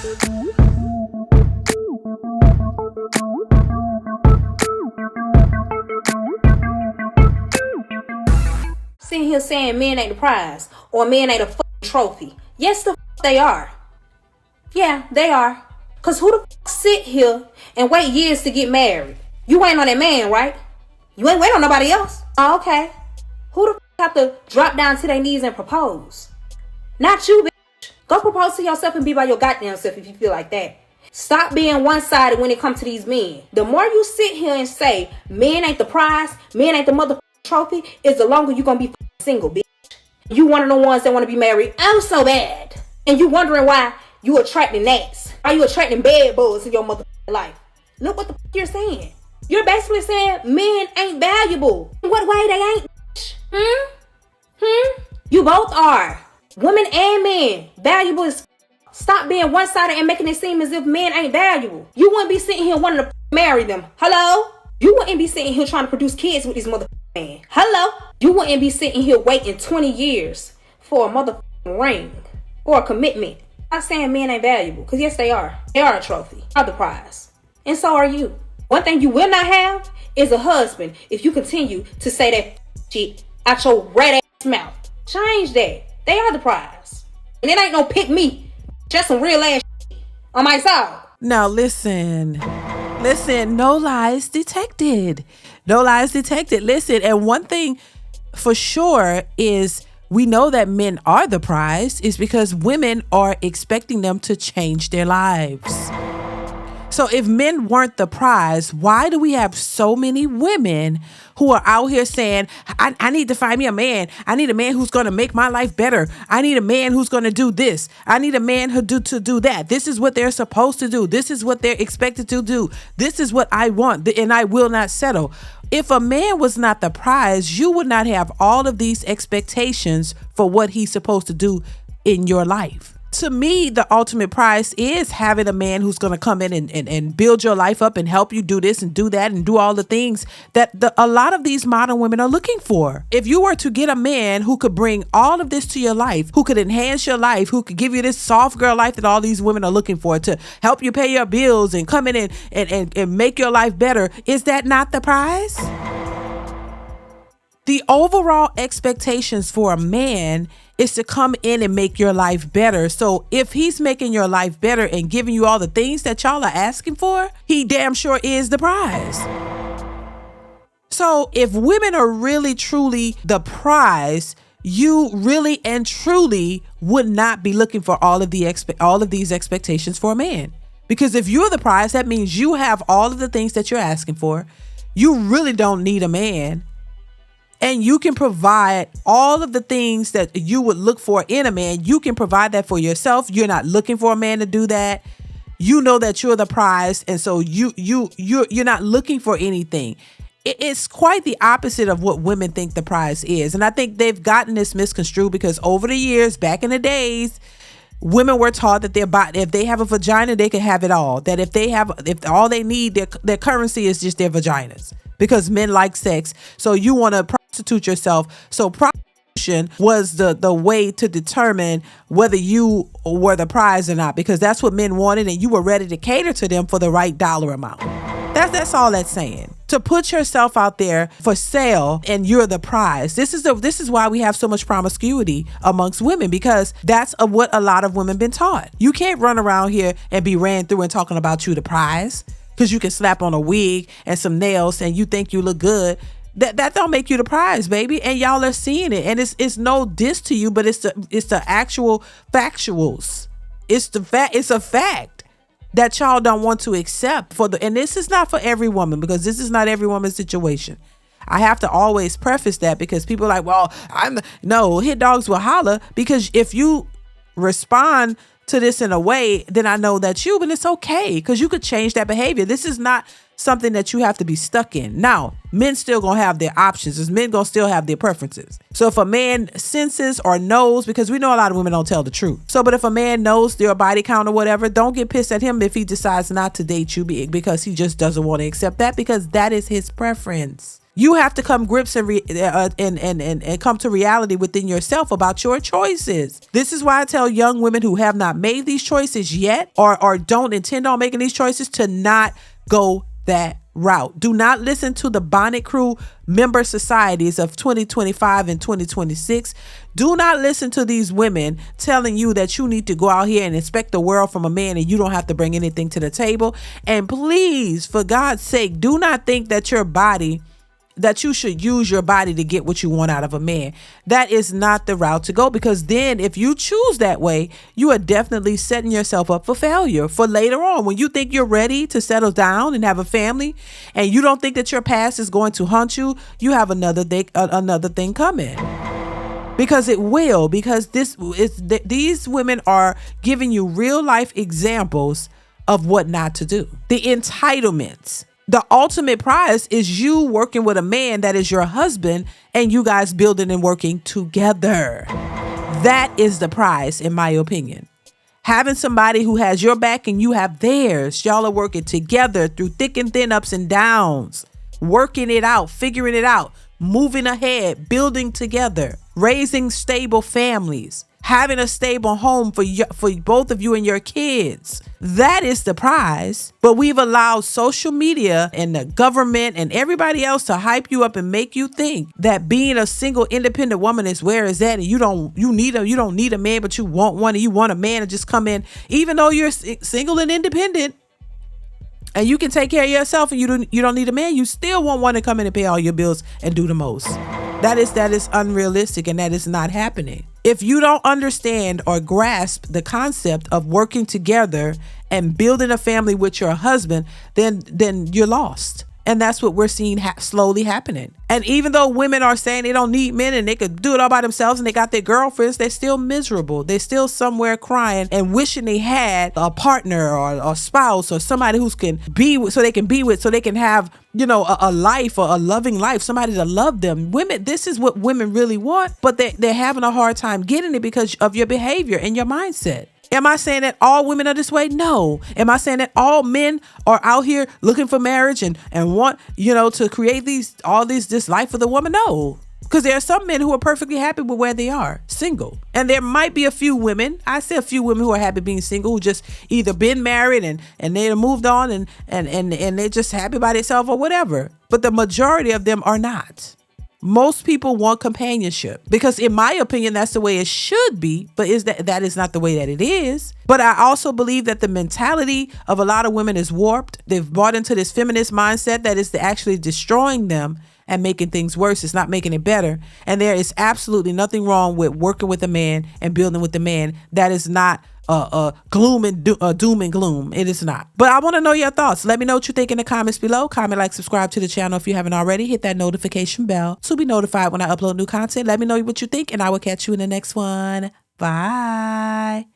Sitting here saying men ain't the prize or men ain't a fucking trophy. Yes, the they are. Yeah, they are. Cause who the sit here and wait years to get married? You ain't on that man, right? You ain't waiting on nobody else. Oh, okay. Who the have to drop down to their knees and propose? Not you, bitch. Go propose to yourself and be by your goddamn self if you feel like that. Stop being one-sided when it comes to these men. The more you sit here and say men ain't the prize, men ain't the motherfucking trophy, is the longer you gonna be single, bitch. You one of the ones that want to be married so bad. And you wondering why you attracting gnats. Why you attracting bad bugs in your motherfucking life. Look what the fuck you're saying. You're basically saying men ain't valuable. In what way they ain't, bitch? You both are. Women and men. Valuable is stop being one-sided and making it seem as if men ain't valuable. You wouldn't be sitting here wanting to marry them. Hello? You wouldn't be sitting here trying to produce kids with this motherfucking man. Hello? You wouldn't be sitting here waiting 20 years for a motherfucking ring or a commitment. I'm not saying men ain't valuable, because yes, they are. They are a trophy, are the prize. And so are you. One thing you will not have is a husband if you continue to say that shit out your red ass mouth. Change that. They are the prize. And it ain't no pick me. Just some real ass shit on my side. Now listen, no lies detected. No lies detected. Listen, and one thing for sure is we know that men are the prize is because women are expecting them to change their lives. So if men weren't the prize, why do we have so many women who are out here saying, I need to find me a man. I need a man who's going to make my life better. I need a man who's going to do this. I need a man who to do that. This is what they're supposed to do. This is what they're expected to do. This is what I want, and I will not settle. If a man was not the prize, you would not have all of these expectations for what he's supposed to do in your life. To me, the ultimate prize is having a man who's going to come in and build your life up and help you do this and do that and do all the things that a lot of these modern women are looking for. If you were to get a man who could bring all of this to your life, who could enhance your life, who could give you this soft girl life that all these women are looking for, to help you pay your bills and come in and make your life better, is that not the prize? The overall expectations for a man is to come in and make your life better. So if he's making your life better and giving you all the things that y'all are asking for, he damn sure is the prize. So if women are really truly the prize, you really and truly would not be looking for all of these expectations for a man. Because if you're the prize, that means you have all of the things that you're asking for. You really don't need a man. And you can provide all of the things that you would look for in a man. You can provide that for yourself. You're not looking for a man to do that. You know that you're the prize, and so you're not looking for anything. It's quite the opposite of what women think the prize is, and I think they've gotten this misconstrued because over the years, back in the days, women were taught that if they have a vagina, they can have it all. That if all they need, their currency is just their vaginas. Because men like sex, so you want to prostitute yourself. So prostitution was the way to determine whether you were the prize or not, because that's what men wanted, and you were ready to cater to them for the right dollar amount. That's all that's saying. To put yourself out there for sale and you're the prize. This is why we have so much promiscuity amongst women, because that's what a lot of women been taught. You can't run around here and be ran through and talking about you the prize. Because you can slap on a wig and some nails and you think you look good. That don't make you the prize, baby. And y'all are seeing it. And it's no diss to you, but it's the actual factuals. It's a fact that y'all don't want to accept and this is not for every woman, because this is not every woman's situation. I have to always preface that, because people are like, well, hit dogs will holler, because if you respond to this in a way, then I know that's you, but it's okay, because you could change that behavior. This is not something that you have to be stuck in. Now, men still gonna have their options, as men gonna still have their preferences. So if a man senses or knows, because we know a lot of women don't tell the truth. But if a man knows their body count or whatever, don't get pissed at him if he decides not to date you because he just doesn't want to accept that, because that is his preference. You have to come grips and come to reality within yourself about your choices. This is why I tell young women who have not made these choices yet or don't intend on making these choices to not go that route. Do not listen to the bonnet crew member societies of 2025 and 2026. Do not listen to these women telling you that you need to go out here and inspect the world from a man and you don't have to bring anything to the table. And please, for God's sake, do not think that you should use your body to get what you want out of a man. That is not the route to go, because then if you choose that way, you are definitely setting yourself up for failure for later on. When you think you're ready to settle down and have a family and you don't think that your past is going to haunt you, you have another thing coming. Because it will, because these women are giving you real life examples of what not to do. The entitlements. The ultimate prize is you working with a man that is your husband and you guys building and working together. That is the prize, in my opinion. Having somebody who has your back and you have theirs. Y'all are working together through thick and thin, ups and downs, working it out, figuring it out, moving ahead, building together, raising stable families, having a stable home for both of you and your kids. That is the prize. But we've allowed social media and the government and everybody else to hype you up and make you think that being a single independent woman is where it's at, and you don't need a man, but you want one, and you want a man to just come in, even though you're single and independent and you can take care of yourself and you don't need a man, you still want one to come in and pay all your bills and do the most. That is unrealistic, and that is not happening. If you don't understand or grasp the concept of working together and building a family with your husband, then you're lost. And that's what we're seeing slowly happening. And even though women are saying they don't need men and they could do it all by themselves and they got their girlfriends, they're still miserable. They're still somewhere crying and wishing they had a partner or a spouse or somebody who can be with, so they can have, a life, or a loving life, somebody to love them. Women, this is what women really want, but they're having a hard time getting it because of your behavior and your mindset. Am I saying that all women are this way? No. Am I saying that all men are out here looking for marriage and want, to create this life for the woman? No. Because there are some men who are perfectly happy with where they are, single. And there might be a few women, I say a few women who are happy being single, who just either been married and they moved on and they're just happy by themselves or whatever. But the majority of them are not. Most people want companionship because, in my opinion, that's the way it should be. But that is not the way that it is. But I also believe that the mentality of a lot of women is warped. They've bought into this feminist mindset that is actually destroying them and making things worse. It's not making it better. And there is absolutely nothing wrong with working with a man and building with a man. That is not doom and gloom. It is not. But I want to know your thoughts. Let me know what you think in the comments below. Comment, like, subscribe to the channel if you haven't already. Hit that notification bell to be notified when I upload new content. Let me know what you think, and I will catch you in the next one. Bye.